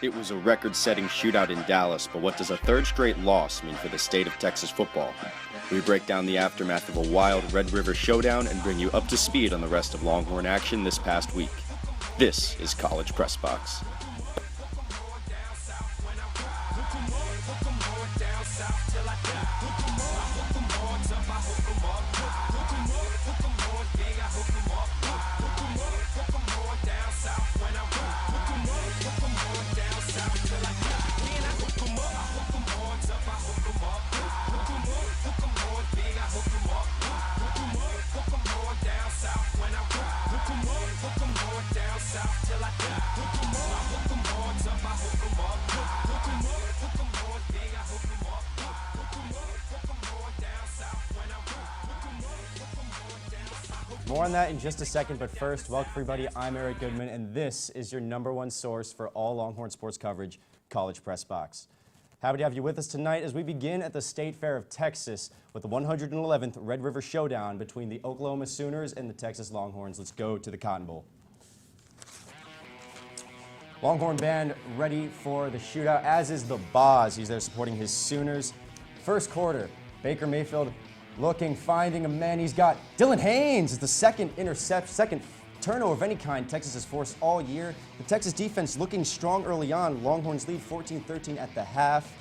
It was a record-setting shootout in Dallas, but what does a third straight loss mean for the state of Texas football? We break down the aftermath of a wild Red River Showdown and bring you up to speed on the rest of Longhorn action this past week. This is College Press Box. More on that in just a second, but first, welcome everybody. I'm Eric Goodman, and this is your #1 source for all Longhorn sports coverage, College Press Box. Happy to have you with us tonight as we begin at the State Fair of Texas with the 111th Red River Showdown between the Oklahoma Sooners and the Texas Longhorns. Let's go to the Cotton Bowl. Longhorn band ready for the shootout, as is the Boz. He's there supporting his Sooners. First quarter, Baker Mayfield looking, finding a man. He's got Dylan Haynes. It's the second turnover of any kind Texas has forced all year. The Texas defense looking strong early on. Longhorns lead 14-13 at the half.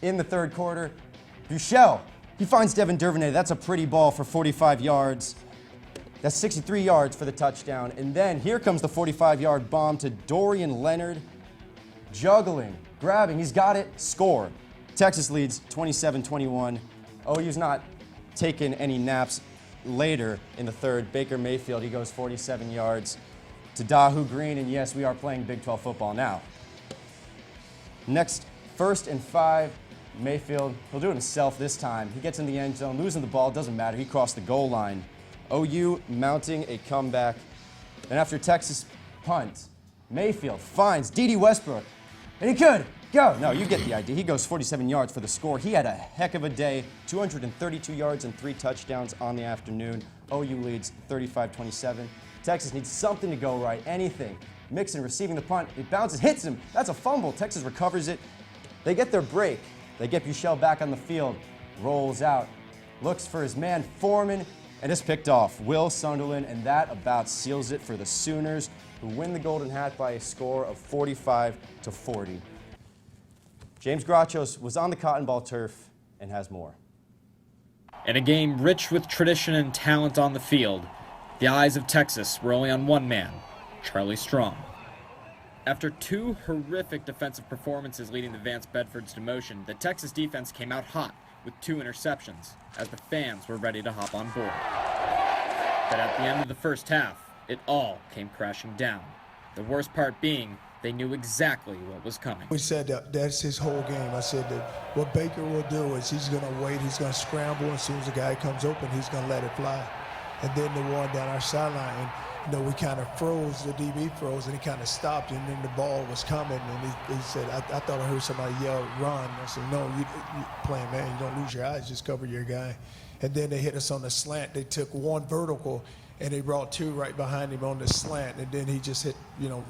In the third quarter, Buechele, he finds Devin Duvernay. That's a pretty ball for 45 yards. That's 63 yards for the touchdown. And then here comes the 45-yard bomb to Dorian Leonard. Juggling, grabbing, he's got it, score. Texas leads 27-21. OU's not taking any naps later in the third. Baker Mayfield, he goes 47 yards to Dahu Green, and yes, we are playing Big 12 football now. Next, 1st and 5, Mayfield, he'll do it himself this time. He gets in the end zone, losing the ball, doesn't matter, he crossed the goal line. OU mounting a comeback. And after Texas punt, Mayfield finds D.D. Westbrook, and he could go. No, you get the idea. He goes 47 yards for the score. He had a heck of a day, 232 yards and 3 touchdowns on the afternoon. OU leads 35-27. Texas needs something to go right, anything. Mixon receiving the punt, it bounces, hits him. That's a fumble. Texas recovers it. They get their break. They get Buechele back on the field, rolls out, looks for his man Foreman, and it's picked off. Will Sunderland, and that about seals it for the Sooners, who win the Golden Hat by a score of 45-40. James Grochos was on the Cotton Bowl turf and has more. In a game rich with tradition and talent on the field, the eyes of Texas were only on one man, Charlie Strong. After 2 horrific defensive performances leading the Vance Bedford's demotion, the Texas defense came out hot with 2 interceptions as the fans were ready to hop on board. But at the end of the first half, it all came crashing down. The worst part being, they knew exactly what was coming. We said that's his whole game. I said that what Baker will do is he's going to wait, he's going to scramble, and as soon as the guy comes open, he's going to let it fly. And then the one down our sideline, we kind of froze, the DB froze, and he kind of stopped, and then the ball was coming, and he said, I thought I heard somebody yell, run. I said, no, you playing man, you don't lose your eyes, just cover your guy. And then they hit us on the slant. They took 1 vertical, and they brought 2 right behind him on the slant, and then he just hit,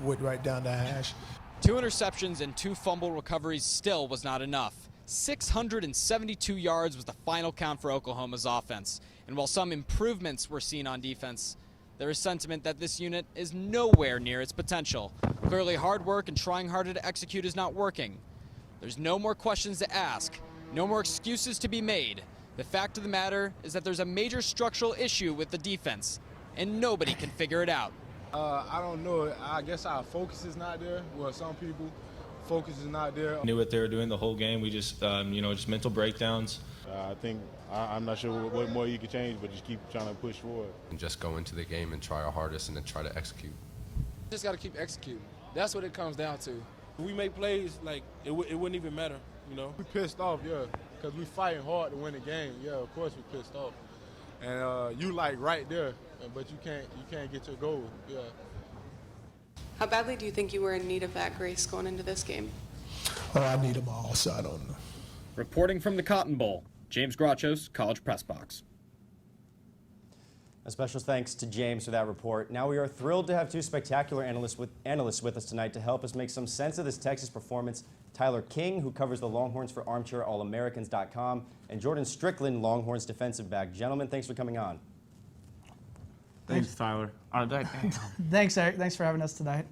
went right down the hash. 2 interceptions and 2 fumble recoveries still was not enough. 672 yards was the final count for Oklahoma's offense. And while some improvements were seen on defense, there is sentiment that this unit is nowhere near its potential. Clearly hard work and trying harder to execute is not working. There's no more questions to ask, no more excuses to be made. The fact of the matter is that there's a major structural issue with the defense, and nobody can figure it out. I don't know. I guess our focus is not there. Well, some people, focus is not there. Knew what they were doing the whole game. We just, just mental breakdowns. I think I'm not sure what more you can change, but just keep trying to push forward. And just go into the game and try our hardest and then try to execute. Just got to keep executing. That's what it comes down to. We make plays like it wouldn't even matter, We pissed off, yeah, because we fighting hard to win the game. Yeah, of course we pissed off. And you right there, but you can't get your goal, yeah. How badly do you think you were in need of that grace going into this game? Oh, I need them all, so I don't know. Reporting from the Cotton Bowl, James Grochos, College Press Box. A special thanks to James for that report. Now we are thrilled to have two spectacular analysts with us tonight to help us make some sense of this Texas performance. Tyler King, who covers the Longhorns for ArmchairAllAmericans.com, and Jordan Strickland, Longhorns defensive back. Gentlemen, thanks for coming on. Thanks, Tyler. Thanks, Eric. Thanks for having us tonight.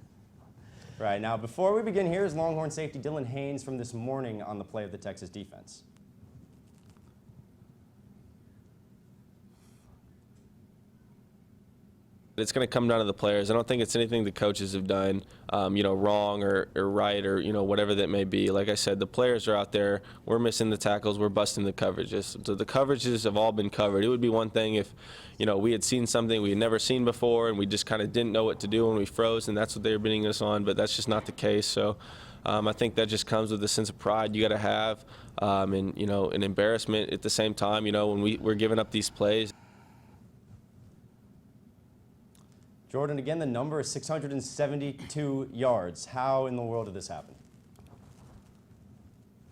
Right, now before we begin, here's Longhorn safety Dylan Haynes from this morning on the play of the Texas defense. It's going to come down to the players. I don't think it's anything the coaches have done, wrong or right or, whatever that may be. Like I said, the players are out there. We're missing the tackles. We're busting the coverages. So the coverages have all been covered. It would be one thing if, we had seen something we had never seen before and we just kind of didn't know what to do and we froze, and that's what they were beating us on. But that's just not the case. So I think that just comes with a sense of pride you got to have, and, an embarrassment at the same time, when we're giving up these plays. Jordan, again, the number is 672 yards. How in the world did this happen?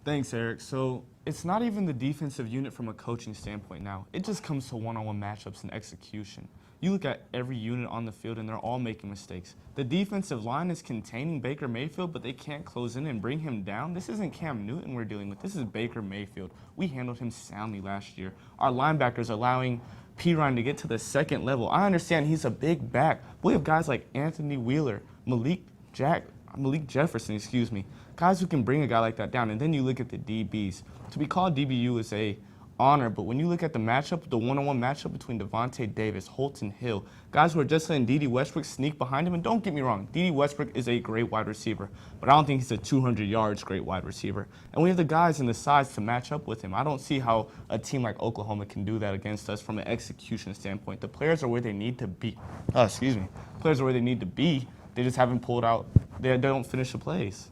Thanks, Eric. So it's not even the defensive unit from a coaching standpoint now. It just comes to one-on-one matchups and execution. You look at every unit on the field, and they're all making mistakes. The defensive line is containing Baker Mayfield, but they can't close in and bring him down. This isn't Cam Newton we're dealing with. This is Baker Mayfield. We handled him soundly last year. Our linebackers are allowing P-Ryan to get to the second level. I understand he's a big back. We have guys like Anthony Wheeler, Malik Jefferson, guys who can bring a guy like that down. And then you look at the DBs. To be called DBU is a honor, but when you look at the matchup, the one-on-one matchup between Devontae Davis, Holton Hill, guys who are just letting D.D. Westbrook sneak behind him, and don't get me wrong, D.D. Westbrook is a great wide receiver, but I don't think he's a 200 yards great wide receiver. And we have the guys and the size to match up with him. I don't see how a team like Oklahoma can do that against us from an execution standpoint. The players are where they need to be. Players are where they need to be. They just haven't pulled out. They don't finish the plays.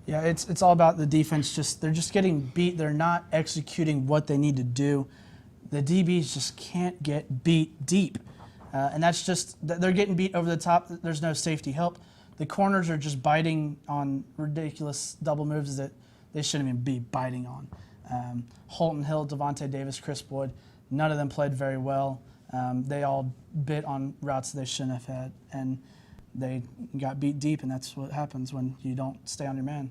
Yeah, it's all about the defense. They're just getting beat. They're not executing what they need to do. The DBs just can't get beat deep, and that's just they're getting beat over the top. There's no safety help. The corners are just biting on ridiculous double moves that they shouldn't even be biting on. Holton Hill, Devontae Davis, Chris Boyd, none of them played very well. They all bit on routes they shouldn't have had, and they got beat deep, and that's what happens when you don't stay on your man.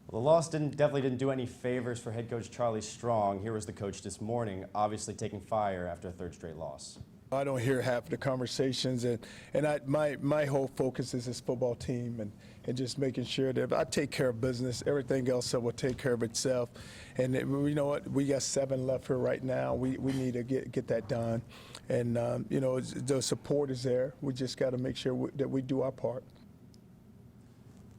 Well, the loss definitely didn't do any favors for head coach Charlie Strong. Here was the coach this morning, obviously taking fire after a third straight loss. I don't hear half the conversations, and my whole focus is this football team and just making sure that if I take care of business, everything else will take care of itself. And you know what? We got 7 left here right now. We need to get that done. And, the support is there. We just got to make sure that we do our part.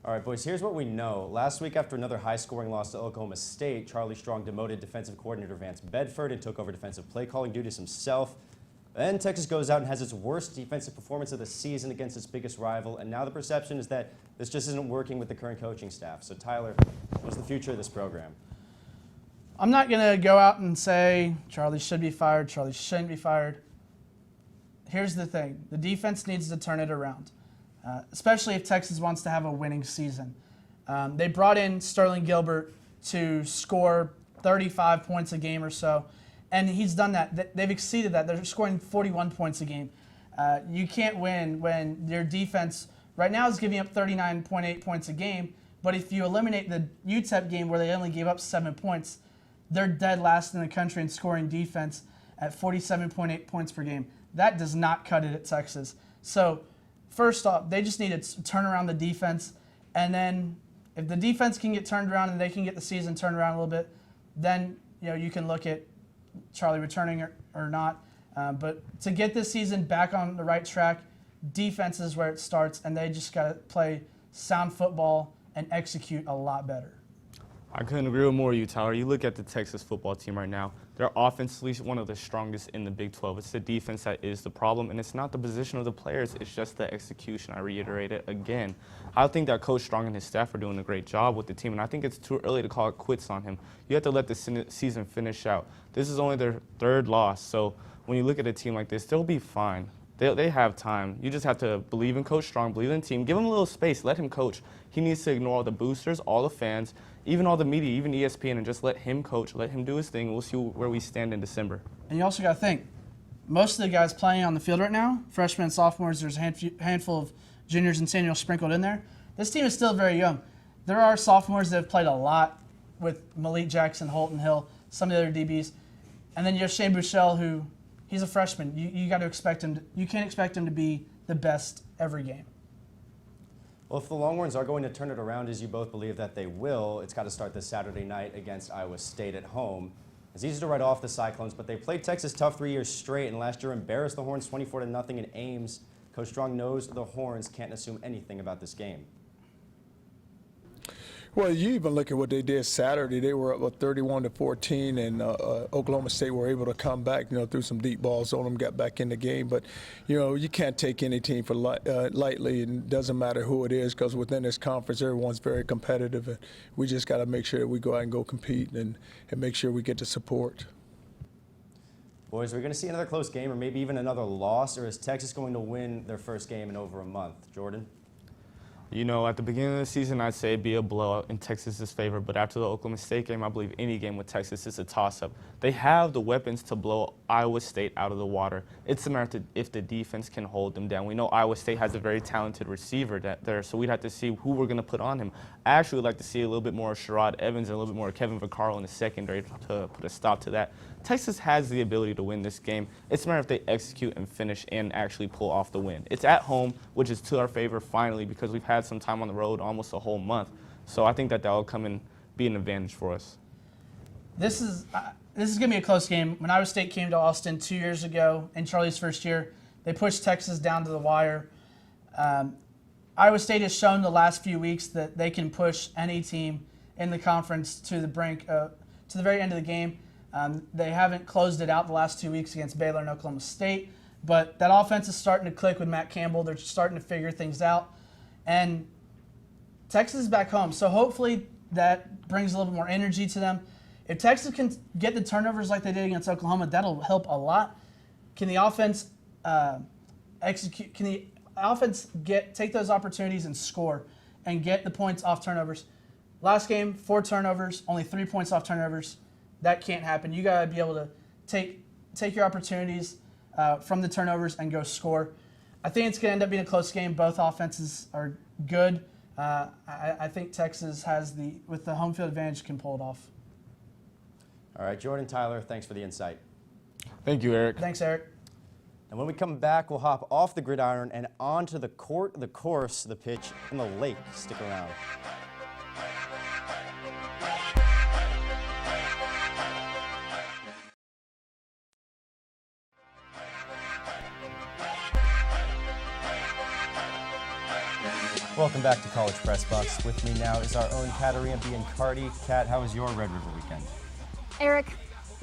All right, boys, here's what we know. Last week, after another high-scoring loss to Oklahoma State, Charlie Strong demoted defensive coordinator Vance Bedford and took over defensive play calling duties himself. Then Texas goes out and has its worst defensive performance of the season against its biggest rival, and now the perception is that this just isn't working with the current coaching staff. So, Tyler, what's the future of this program? I'm not going to go out and say Charlie should be fired, Charlie shouldn't be fired. Here's the thing. The defense needs to turn it around, especially if Texas wants to have a winning season. They brought in Sterling Gilbert to score 35 points a game or so, and he's done that. They've exceeded that. They're scoring 41 points a game. You can't win when your defense right now is giving up 39.8 points a game, but if you eliminate the UTEP game where they only gave up 7 points, they're dead last in the country in scoring defense at 47.8 points per game. That does not cut it at Texas. So first off, they just need to turn around the defense, and then if the defense can get turned around and they can get the season turned around a little bit, then you can look at Charlie returning or not. But to get this season back on the right track, defense is where it starts, and they just got to play sound football and execute a lot better. I couldn't agree with more of you, Tyler. You look at the Texas football team right now. They're offensively one of the strongest in the Big 12. It's the defense that is the problem, and it's not the position of the players. It's just the execution. I reiterate it again. I think that Coach Strong and his staff are doing a great job with the team, and I think it's too early to call it quits on him. You have to let the season finish out. This is only their 3rd loss, so when you look at a team like this, they'll be fine. They have time. You just have to believe in Coach Strong, believe in the team. Give him a little space. Let him coach. He needs to ignore all the boosters, all the fans, even all the media, even ESPN, and just let him coach. Let him do his thing. We'll see where we stand in December. And you also got to think, most of the guys playing on the field right now, freshmen and sophomores, there's a handful of juniors and seniors sprinkled in there. This team is still very young. There are sophomores that have played a lot with Malik Jackson, Holton Hill, some of the other DBs. And then you have Shane Buechele, who he's a freshman. You got to expect him. You can't expect him to be the best every game. Well, if the Longhorns are going to turn it around, as you both believe that they will, it's got to start this Saturday night against Iowa State at home. It's easy to write off the Cyclones, but they played Texas tough 3 years straight, and last year embarrassed the Horns 24-0 in Ames. Coach Strong knows the Horns can't assume anything about this game. Well, you even look at what they did Saturday. They were up 31-14, and Oklahoma State were able to come back. Threw some deep balls on them, got back in the game. But you can't take any team for lightly, and it doesn't matter who it is, because within this conference, everyone's very competitive, and we just got to make sure that we go out and go compete and make sure we get the support. Boys, are we going to see another close game, or maybe even another loss, or is Texas going to win their first game in over a month? Jordan? At the beginning of the season, I'd say it'd be a blowout in Texas's favor, but after the Oklahoma State game, I believe any game with Texas is a toss-up. They have the weapons to blow Iowa State out of the water. It's a matter of if the defense can hold them down. We know Iowa State has a very talented receiver there, so we'd have to see who we're going to put on him. I actually would like to see a little bit more of Sherrod Evans and a little bit more of Kevin Vaccaro in the secondary to put a stop to that. Texas has the ability to win this game. It's a matter if they execute and finish and actually pull off the win. It's at home, which is to our favor finally, because we've had some time on the road, almost a whole month. So I think that will come and be an advantage for us. This is going to be a close game. When Iowa State came to Austin 2 years ago in Charlie's first year, they pushed Texas down to the wire. Iowa State has shown the last few weeks that they can push any team in the conference to the brink, to the very end of the game. They haven't closed it out the last 2 weeks against Baylor and Oklahoma State, but that offense is starting to click with Matt Campbell. They're starting to figure things out, and Texas is back home, so hopefully that brings a little bit more energy to them. If Texas can get the turnovers like they did against Oklahoma, that'll help a lot. Can the offense execute? Can the offense take those opportunities and score and get the points off turnovers? Last game, 4 turnovers, only 3 points off turnovers. That can't happen. You got to be able to take your opportunities from the turnovers and go score. I think it's going to end up being a close game. Both offenses are good. I think Texas with the home field advantage, can pull it off. All right, Jordan, Tyler, thanks for the insight. Thank you, Eric. Thanks, Eric. And when we come back, we'll hop off the gridiron and onto the court, the course, the pitch, and the lake. Stick around. Welcome back to College Press Box. With me now is our own Katerina Biancardi. Kat, how was your Red River weekend? Eric,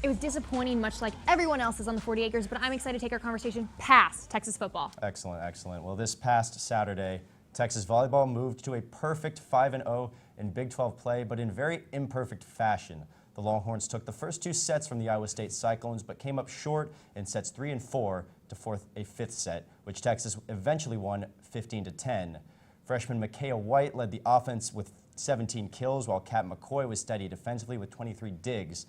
it was disappointing, much like everyone else's on the 40 acres, but I'm excited to take our conversation past Texas football. Excellent, excellent. Well, this past Saturday, Texas volleyball moved to a perfect 5-0 in Big 12 play, but in very imperfect fashion. The Longhorns took the first 2 sets from the Iowa State Cyclones, but came up short in sets 3 and 4 to force a 5th set, which Texas eventually won 15-10. Freshman Micaiah White led the offense with 17 kills, while Kat McCoy was steady defensively with 23 digs.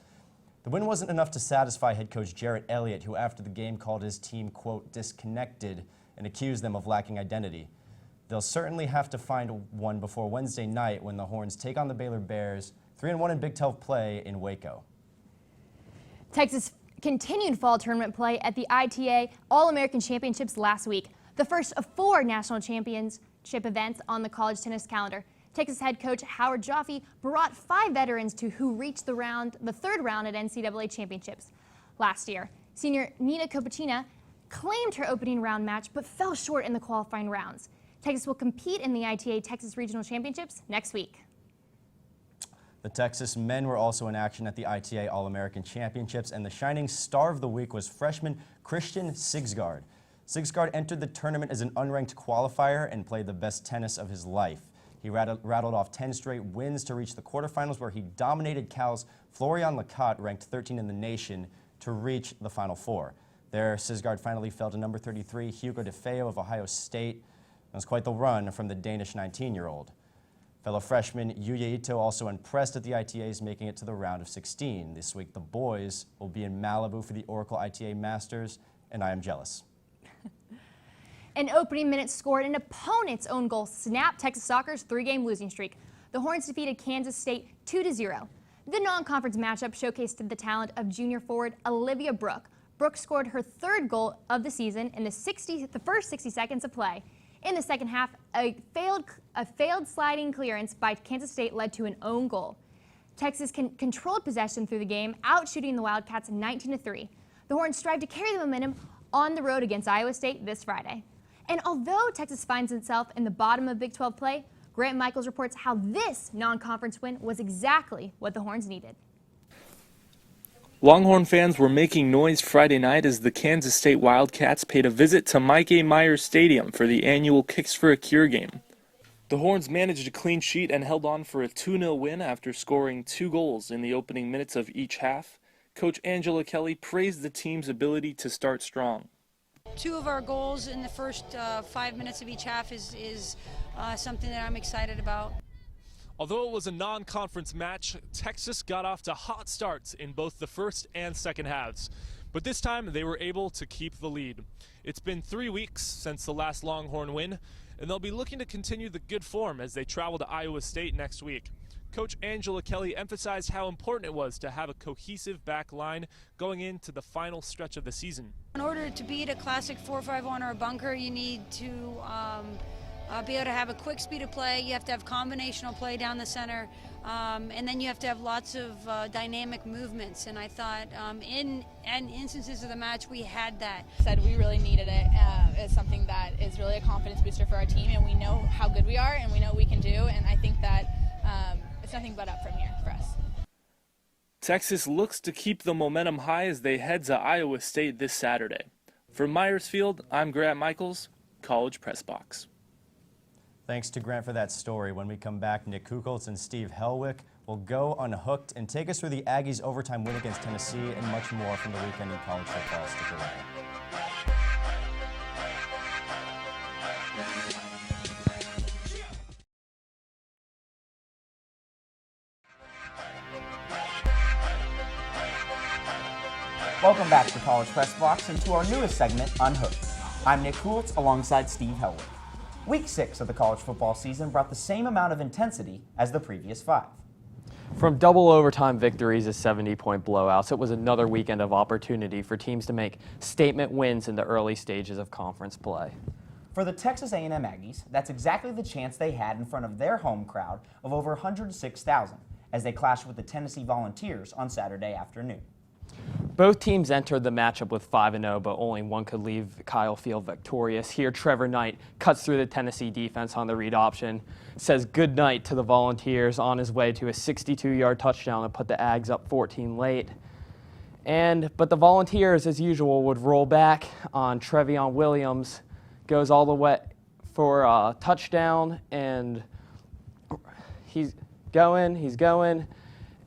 The win wasn't enough to satisfy head coach Jarrett Elliott, who after the game called his team, quote, disconnected, and accused them of lacking identity. They'll certainly have to find one before Wednesday night when the Horns take on the Baylor Bears, 3-1 in Big 12 play in Waco. Texas continued fall tournament play at the ITA All-American Championships last week, the first of 4 national championship events on the college tennis calendar. Texas head coach Howard Joffe brought 5 veterans who reached the 3rd round at NCAA championships last year. Senior Nina Kopachina claimed her opening round match but fell short in the qualifying rounds. Texas will compete in the ITA Texas Regional Championships next week. The Texas men were also in action at the ITA All-American Championships, and the shining star of the week was freshman Christian Sigsgaard. Sigsgaard entered the tournament as an unranked qualifier and played the best tennis of his life. He rattled off 10 straight wins to reach the quarterfinals, where he dominated Cal's Florian Lacotte, ranked 13 in the nation, to reach the Final Four. There, Sigsgaard finally fell to number 33, Hugo DeFeo of Ohio State. It was quite the run from the Danish 19-year-old. Fellow freshman Yuya Ito also impressed at the ITAs, making it to the round of 16. This week, the boys will be in Malibu for the Oracle ITA Masters. and I am jealous. An opening minute scored an opponent's own goal snapped Texas soccer's 3-game losing streak. The Horns defeated Kansas State 2-0. The non-conference matchup showcased the talent of junior forward Olivia Brooke. Brooke scored her 3rd goal of the season in the first 60 seconds of play. In the second half, a failed sliding clearance by Kansas State led to an own goal. Texas controlled possession through the game, outshooting the Wildcats 19-3. The Horns strive to carry the momentum on the road against Iowa State this Friday. And although Texas finds itself in the bottom of Big 12 play, Grant Michaels reports how this non-conference win was exactly what the Horns needed. Longhorn fans were making noise Friday night as the Kansas State Wildcats paid a visit to Mike A. Myers Stadium for the annual Kicks for a Cure game. The Horns managed a clean sheet and held on for a 2-0 win after scoring 2 goals in the opening minutes of each half. Coach Angela Kelly praised the team's ability to start strong. 2 of our goals in the first 5 minutes of each half is something that I'm excited about. Although it was a non-conference match, Texas got off to hot starts in both the first and second halves. But this time they were able to keep the lead. It's been 3 weeks since the last Longhorn win, and they'll be looking to continue the good form as they travel to Iowa State next week. Coach Angela Kelly emphasized how important it was to have a cohesive back line going into the final stretch of the season. In order to beat a classic 4-5-1 or a bunker, you need to be able to have a quick speed of play. You have to have combinational play down the center, and then you have to have lots of dynamic movements. And I thought in instances of the match, we had that. Said we really needed it. It's something that is really a confidence booster for our team, and we know how good we are, and we know what we can do. And I think that it's nothing but up from here for us. Texas looks to keep the momentum high as they head to Iowa State this Saturday. From Myersfield, I'm Grant Michaels, College Press Box. Thanks to Grant for that story. When we come back, Nick Kucholtz and Steve Helwick will go unhooked and take us through the Aggies' overtime win against Tennessee and much more from the weekend in college football. Stick around. Welcome back to College Press Box and to our newest segment, Unhooked. I'm Nick Kucholtz alongside Steve Helwick. Week 6 of the college football season brought the same amount of intensity as the previous 5. From double overtime victories to 70-point blowouts, it was another weekend of opportunity for teams to make statement wins in the early stages of conference play. For the Texas A&M Aggies, that's exactly the chance they had in front of their home crowd of over 106,000 as they clashed with the Tennessee Volunteers on Saturday afternoon. Both teams entered the matchup with 5-0, but only one could leave Kyle Field victorious. Here, Trevor Knight cuts through the Tennessee defense on the read option, says good night to the Volunteers on his way to a 62-yard touchdown to put the Ags up 14 late. But the Volunteers, as usual, would roll back on Trevion Williams, goes all the way for a touchdown, and he's going.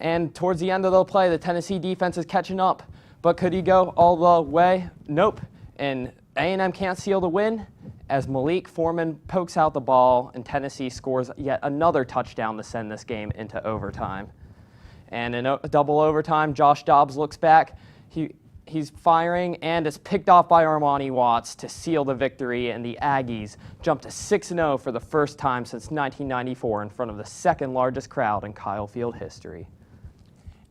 And towards the end of the play, the Tennessee defense is catching up. But could he go all the way? Nope. And A&M can't seal the win as Malik Foreman pokes out the ball and Tennessee scores yet another touchdown to send this game into overtime. And in double overtime, Josh Dobbs looks back. He's firing and is picked off by Armani Watts to seal the victory, and the Aggies jump to 6-0 for the first time since 1994 in front of the second largest crowd in Kyle Field history.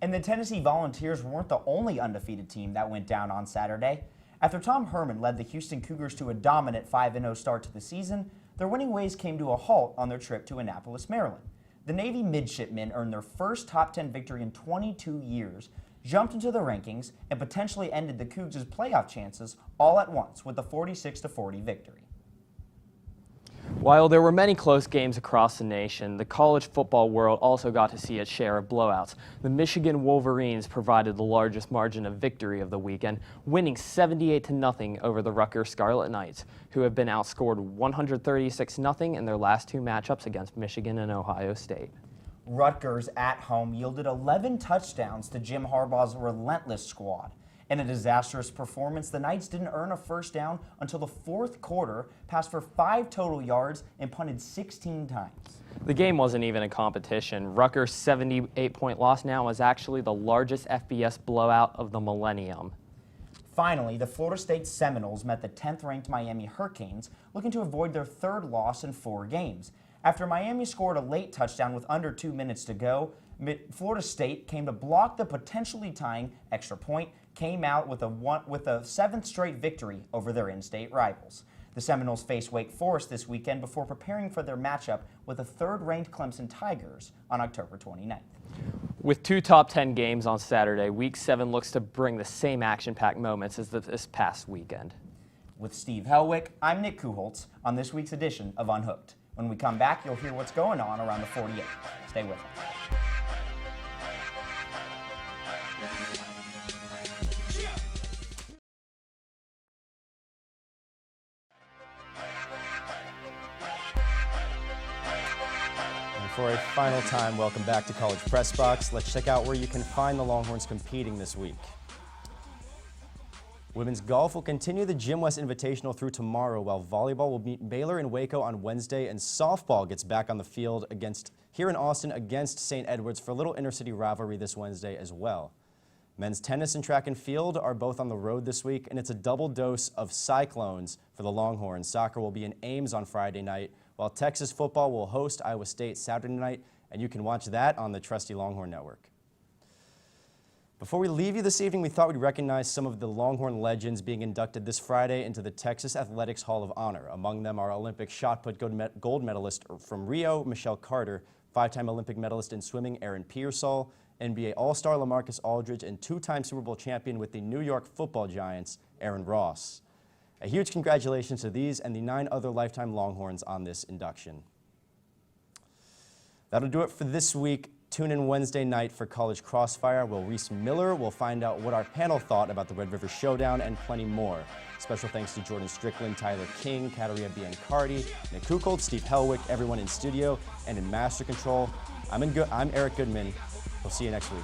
And the Tennessee Volunteers weren't the only undefeated team that went down on Saturday. After Tom Herman led the Houston Cougars to a dominant 5-0 start to the season, their winning ways came to a halt on their trip to Annapolis, Maryland. The Navy midshipmen earned their first top 10 victory in 22 years, jumped into the rankings, and potentially ended the Cougs' playoff chances all at once with a 46-40 victory. While there were many close games across the nation, the college football world also got to see its share of blowouts. The Michigan Wolverines provided the largest margin of victory of the weekend, winning 78-0 over the Rutgers Scarlet Knights, who have been outscored 136-0 in their last 2 matchups against Michigan and Ohio State. Rutgers at home yielded 11 touchdowns to Jim Harbaugh's relentless squad. In a disastrous performance, the Knights didn't earn a first down until the 4th quarter, passed for 5 total yards, and punted 16 times. The game wasn't even a competition. Rutgers' 78-point loss now is actually the largest FBS blowout of the millennium. Finally, the Florida State Seminoles met the 10th-ranked Miami Hurricanes, looking to avoid their third loss in 4 games. After Miami scored a late touchdown with under 2 minutes to go, Florida State came to block the potentially tying extra point, came out with a 7th straight victory over their in-state rivals. The Seminoles face Wake Forest this weekend before preparing for their matchup with the 3rd-ranked Clemson Tigers on October 29th. With 2 top 10 games on Saturday, Week 7 looks to bring the same action-packed moments as this past weekend. With Steve Helwick, I'm Nick Kucholtz on this week's edition of Unhooked. When we come back, you'll hear what's going on around the 48. Stay with us. For a final time, welcome back to College Press Box. Let's check out where you can find the Longhorns competing this week. Women's golf will continue the Jim West Invitational through tomorrow, while volleyball will meet Baylor and Waco on Wednesday, and softball gets back on the field here in Austin against St. Edwards for a little intercity rivalry this Wednesday as well. Men's tennis and track and field are both on the road this week, and it's a double dose of Cyclones for the Longhorns. Soccer will be in Ames on Friday night, while Texas football will host Iowa State Saturday night, and you can watch that on the trusty Longhorn Network. Before we leave you this evening, we thought we'd recognize some of the Longhorn legends being inducted this Friday into the Texas Athletics Hall of Honor. Among them are Olympic shot put gold medalist from Rio, Michelle Carter, 5-time Olympic medalist in swimming, Aaron Pearsall, NBA All-Star LaMarcus Aldridge, and 2-time Super Bowl champion with the New York Football Giants, Aaron Ross. A huge congratulations to these and the 9 other lifetime Longhorns on this induction. That'll do it for this week. Tune in Wednesday night for College Crossfire, where Reese Miller will find out what our panel thought about the Red River Showdown and plenty more. Special thanks to Jordan Strickland, Tyler King, Katerina Biancardi, Nick Kucholtz, Steve Helwick, everyone in studio and in Master Control. I'm Eric Goodman. We'll see you next week.